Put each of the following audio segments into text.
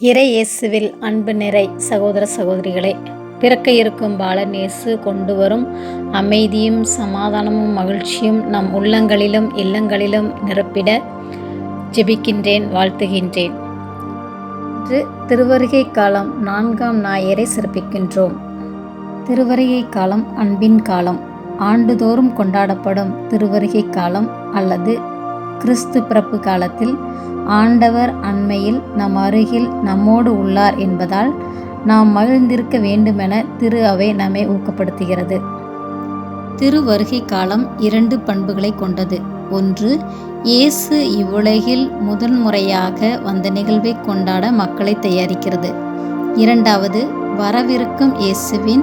இறை இயேசுவில் அன்பு நிறை சகோதர சகோதரிகளே, பிறக்க இருக்கும் பாலன் இயேசு கொண்டு வரும் அமைதியும் சமாதானமும் மகிழ்ச்சியும் நம் உள்ளங்களிலும் இல்லங்களிலும் நிரப்பிட ஜெபிக்கின்றேன், வாழ்த்துகின்றேன். இன்று திருவருகை காலம் 4ஆம் ஞாயிறை சிறப்பிக்கின்றோம். திருவருகை காலம் அன்பின் காலம். ஆண்டுதோறும் கொண்டாடப்படும் திருவருகை காலம் அல்லது கிறிஸ்து பிறப்பு காலத்தில் ஆண்டவர் அண்மையில் நம் அருகில் நம்மோடு உள்ளார் என்பதால் நாம் மகிழ்ந்திருக்க வேண்டுமென திரு அவை நம்மை ஊக்கப்படுத்துகிறது. திருவருகை காலம் 2 பண்புகளை கொண்டது. ஒன்று, இயேசு இவ்வுலகில் முதன்முறையாக வந்த நிகழ்வை கொண்டாட மக்களை தயாரிக்கிறது. இரண்டாவது, வரவிருக்கும் இயேசுவின்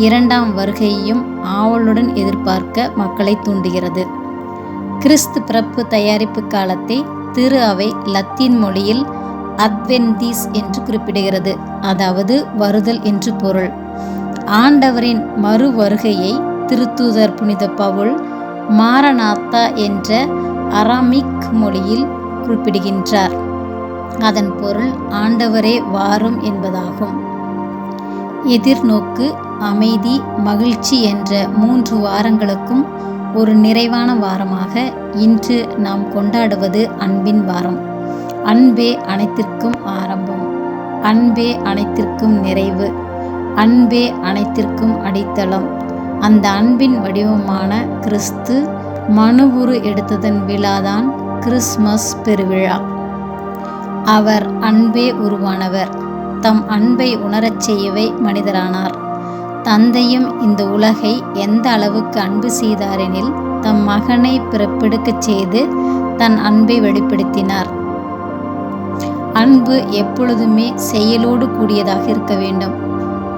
2ஆம் வருகையையும் ஆவலுடன் எதிர்பார்க்க மக்களை தூண்டுகிறது. கிறிஸ்து பிறப்பு தயாரிப்பு காலத்தை திரு அவை லத்தீன் மொழியில் அட்வென்டிஸ் என்று குறிப்பிடுகிறது. அதாவது வருதல் என்று பொருள். ஆண்டவரின் மறு வருகையை திருத்தூதர் புனித பவுல் மாரநாத்தா என்ற அராமிக் மொழியில் குறிப்பிடுகின்றார். அதன் பொருள் ஆண்டவரே வாரும் என்பதாகும். எதிர்நோக்கு, அமைதி, மகிழ்ச்சி என்ற 3 வாரங்களுக்கும் ஒரு நிறைவான வாரமாக இன்று நாம் கொண்டாடுவது அன்பின் வாரம். அன்பே அனைத்திற்கும் ஆரம்பம், அன்பே அனைத்திற்கும் நிறைவு, அன்பே அனைத்திற்கும் அடித்தளம். அந்த அன்பின் வடிவமான கிறிஸ்து மனுவுரு எடுத்ததன் விழாதான் கிறிஸ்மஸ் பெருவிழா. அவர் அன்பே உருவானவர். தம் அன்பை உணரச் செய்யவே மனிதரானார். தந்தையும் இந்த உலகை எந்த அளவுக்கு அன்பு செய்தாரெனில் தம் மகனை பிறப்பெடுக்கச் செய்து தன் அன்பை வெளிப்படுத்தினார். அன்பு எப்பொழுதுமே செயலோடு கூடியதாக இருக்க வேண்டும்.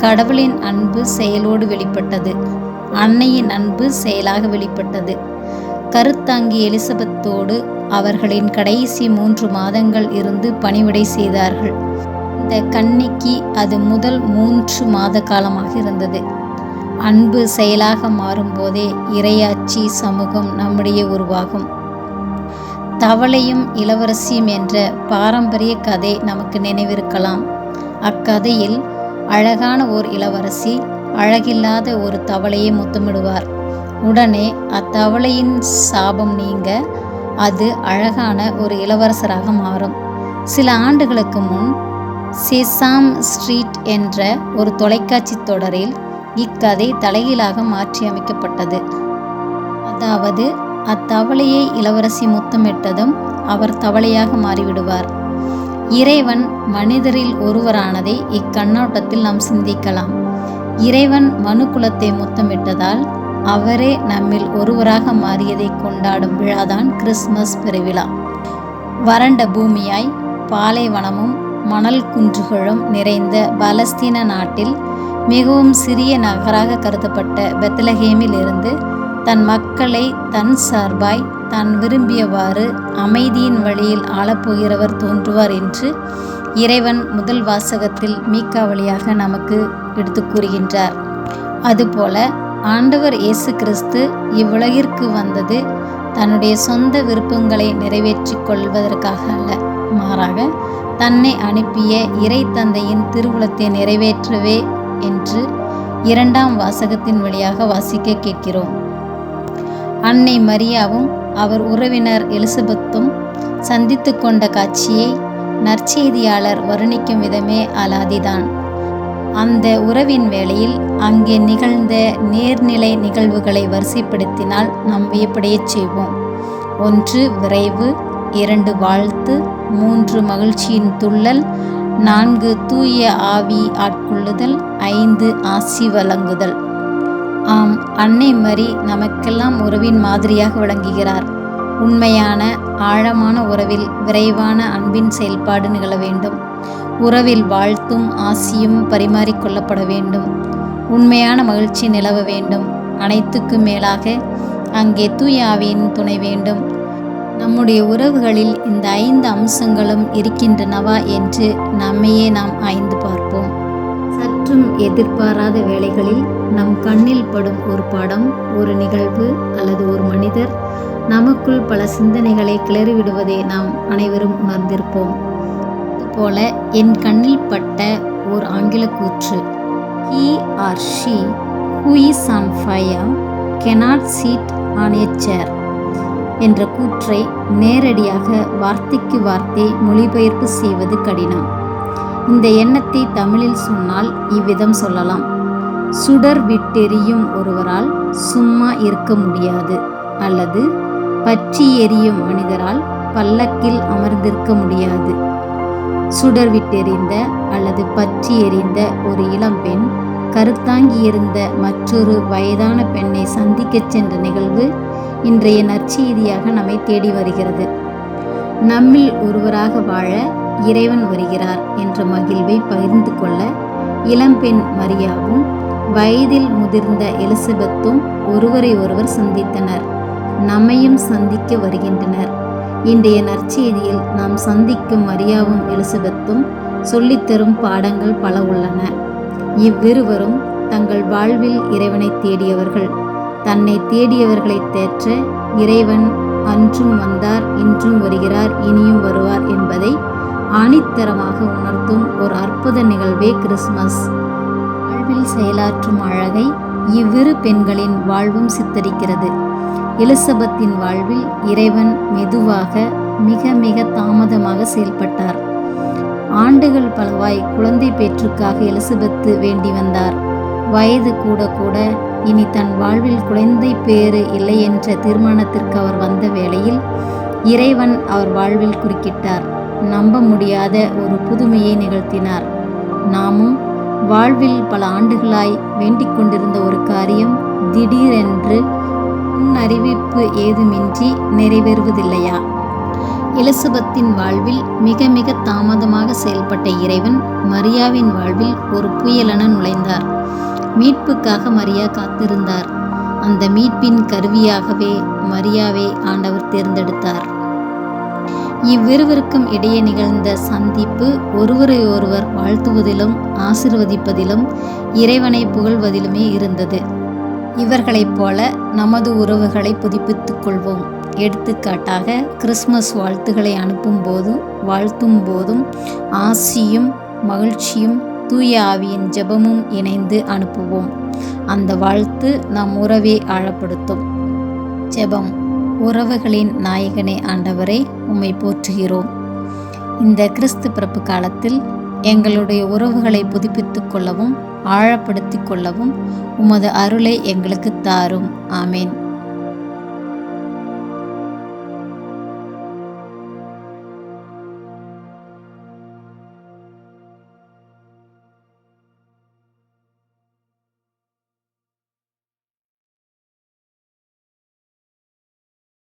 கடவுளின் அன்பு செயலோடு வெளிப்பட்டது. அன்னையின் அன்பு செயலாக வெளிப்பட்டது. கருத்தாங்கி எலிசபெத்தோடு அவர்களின் கடைசி 3 மாதங்கள் இருந்து பணிவிடை செய்தார்கள். இந்த கன்னிக்கு அது முதல் 3 மாத காலமாக இருந்தது. அன்பு செயலாக மாறும்போதே இறையாட்சி சமூகம் நம்முடைய உருவாகும். தவளையும் இளவரசியும் என்ற பாரம்பரிய கதை நமக்கு நினைவிருக்கலாம். அக்கதையில் அழகான ஓர் இளவரசி அழகில்லாத ஒரு தவளையை முத்தமிடுவார். உடனே அத்தவளையின் சாபம் நீங்க அது அழகான ஒரு இளவரசராக மாறும். சில ஆண்டுகளுக்கு முன் செசாம் ஸ்ட்ரீட் என்ற ஒரு தொலைக்காட்சி தொடரில் இக்கதை தலைகீழாக மாற்றி அமைக்கப்பட்டது. அதாவது அத்தவளையை இளவரசி முத்தமிட்டதும் அவர் தவளையாக மாறிவிடுவார். இறைவன் மனிதரில் ஒருவரானதை இக்கண்ணோட்டத்தில் நாம் சிந்திக்கலாம். இறைவன் மனு குலத்தை முத்தமிட்டதால் அவரே நம்மில் ஒருவராக மாறியதை கொண்டாடும் விழாதான் கிறிஸ்மஸ் பெருவிழா. வறண்ட பூமியாய் பாலைவனமும் மணல் குன்றுகளும் நிறைந்த பாலஸ்தீன நாட்டில் மிகவும் சிறிய நகராக கருதப்பட்ட பெத்லகேமில் இருந்து தன் மக்களை தன் சார்பாய் தான் விரும்பியவாறு அமைதியின் வழியில் ஆளப்போகிறவர் தோன்றுவார் என்று இறைவன் முதல் வாசகத்தில் மீகா வழியாக நமக்கு எடுத்து கூறுகின்றார். அதுபோல ஆண்டவர் இயேசு கிறிஸ்து இவ்வுலகிற்கு வந்தது தன்னுடைய சொந்த விருப்பங்களை நிறைவேற்றிக் கொள்வதற்காக அல்ல, மாறாக தன்னை அனுப்பிய இறை தந்தையின் திருவுளத்தை நிறைவேற்றவே என்று 2ஆம் வாசகத்தின் வழியாக வாசிக்க கேட்கிறோம். அன்னை மரியாவும் அவர் உறவினர் எலிசபெத்தும் சந்தித்து கொண்ட காட்சியை நற்செய்தியாளர் வர்ணிக்கும் விதமே அலாதிதான். அந்த உறவின் வேளையில் அங்கே நிகழ்ந்த நேர்நிலை நிகழ்வுகளை வரிசைப்படுத்தினால் நாம் வியப்படையச் செய்வோம். 1 விரைவு, 2 வாழ்த்து, 3 மகிழ்ச்சியின் துள்ளல், 4 தூய ஆவி ஆட்கொள்ளுதல், 5 ஆசி வழங்குதல். ஆம், அன்னை மரி நமக்கெல்லாம் உறவின் மாதிரியாக விளங்குகிறார். உண்மையான ஆழமான உறவில் விரைவான அன்பின் செயல்பாடு நிகழ வேண்டும். உறவில் வாழ்த்தும் ஆசியும் பரிமாறிக்கொள்ளப்பட வேண்டும். உண்மையான மகிழ்ச்சி நிலவ வேண்டும். அனைத்துக்கும் மேலாக அங்கே தூய ஆவியின் துணை வேண்டும். நம்முடைய உறவுகளில் இந்த 5 அம்சங்களும் இருக்கின்றனவா என்று நம்மையே நாம் ஆய்ந்து பார்ப்போம். சற்றும் எதிர்பாராத வேளைகளில் நம் கண்ணில் படும் ஒரு படம், ஒரு நிகழ்வு அல்லது ஒரு மனிதர் நமக்குள் பல சிந்தனைகளை கிளறிவிடுவதை நாம் அனைவரும் உணர்ந்திருப்போம். போல என் கண்ணில் பட்ட ஓர் ஆங்கில கூற்று, he or she who is on fire cannot sit on a chair என்ற கூற்றை நேரடியாக வார்த்தைக்கு வார்த்தை மொழிபெயர்ப்பு செய்வது கடினம். இந்த எண்ணத்தை தமிழில் சொன்னால் இவ்விதம் சொல்லலாம்: சுடர் விட்டெரியும் ஒருவரால் சும்மா இருக்க முடியாது, அல்லது பற்றி எரியும் மனிதரால் பல்லக்கில் அமர்ந்திருக்க முடியாது. சுடர் விட்டெறிந்த அல்லது பற்றி எறிந்த ஒரு இளம்பெண் கருத்தாங்கி இருந்த மற்றொரு வயதான பெண்ணை சந்திக்கச் சென்ற நிகழ்வு இன்றைய நற்செய்தியாக நம்மை தேடி வருகிறது. நம்மில் ஒருவராக வாழ இறைவன் வருகிறார் என்ற மகிழ்வை பகிர்ந்து கொள்ள இளம்பெண் மரியாவும் வயதில் முதிர்ந்த எலிசபெத்தும் ஒருவரை ஒருவர் சந்தித்தனர். நம்மையும் சந்திக்க வருகின்றனர். இன்றைய நற்செய்தியில் நாம் சந்திக்கும் மரியாவும் எலிசபெத்தும் சொல்லித்தரும் பாடங்கள் பல உள்ளன. இவ்விருவரும் தங்கள் வாழ்வில் இறைவனை தேடியவர்கள். தன்னை தேடியவர்களை தேற்ற இறைவன் அன்றும் வந்தார், இன்றும் வருகிறார், இனியும் வருவார் என்பதை ஆணித்தரமாக உணர்த்தும் ஒரு அற்புத நிகழ்வே கிறிஸ்மஸ். வாழ்வில் செயலாற்றும் அழகை இவ்விரு பெண்களின் வாழ்வும் சித்தரிக்கிறது. எலிசபெத்தின் வாழ்வில் இறைவன் மெதுவாக, மிக மிக தாமதமாக செயல்பட்டார். ஆண்டுகள் பலவாய் குழந்தை பேற்றுக்காக எலிசபெத்து வேண்டி வந்தார். வயது கூட கூட இனி தன் வாழ்வில் குழந்தை பேறு இல்லை என்ற தீர்மானத்திற்கு அவர் வந்த வேளையில் இறைவன் அவர் வாழ்வில் குறுக்கிட்டார். நம்ப முடியாத ஒரு புதுமையை நிகழ்த்தினார். நாமும் வாழ்வில் பல ஆண்டுகளாய் வேண்டிக் கொண்டிருந்த ஒரு காரியம் திடீரென்று முன்னறிவிப்பு ஏதுமின்றி நிறைவேறுவதில்லையா? எலிசபெத்தின் வாழ்வில் மிக மிக தாமதமாக செயல்பட்ட இறைவன் மரியாவின் வாழ்வில் ஒரு புயலென நுழைந்தார். மீட்புக்காக மரியா காத்திருந்தார். அந்த மீட்பின் கருவியாகவே மரியாவை ஆண்டவர் தேர்ந்தெடுத்தார். இவ்விருவருக்கும் இடையே நிகழ்ந்த சந்திப்பு ஒருவரை ஒருவர் வாழ்த்துவதிலும் ஆசீர்வதிப்பதிலும் இறைவனை புகழ்வதிலுமே இருந்தது. இவர்களைப் போல நமது உறவுகளை புதுப்பித்துக் கொள்வோம். எடுத்துக்காட்டாக கிறிஸ்மஸ் வாழ்த்துக்களை வாழ்த்தும் போதும் ஆசியும் மகிழ்ச்சியும் தூய ஆவியின் ஜெபமும் இணைந்து அனுப்புவோம். அந்த வாழ்த்து நம் உறவை ஆழப்படுத்தும். ஜெபம். உறவுகளின் நாயகனே ஆண்டவரே, உம்மை போற்றுகிறோம். இந்த கிறிஸ்து பிறப்பு காலத்தில் எங்களுடைய உறவுகளை புதுப்பித்துக் கொள்ளவும் ஆழப்படுத்திக் கொள்ளவும் உமது அருளை எங்களுக்கு தாரும். ஆமேன்.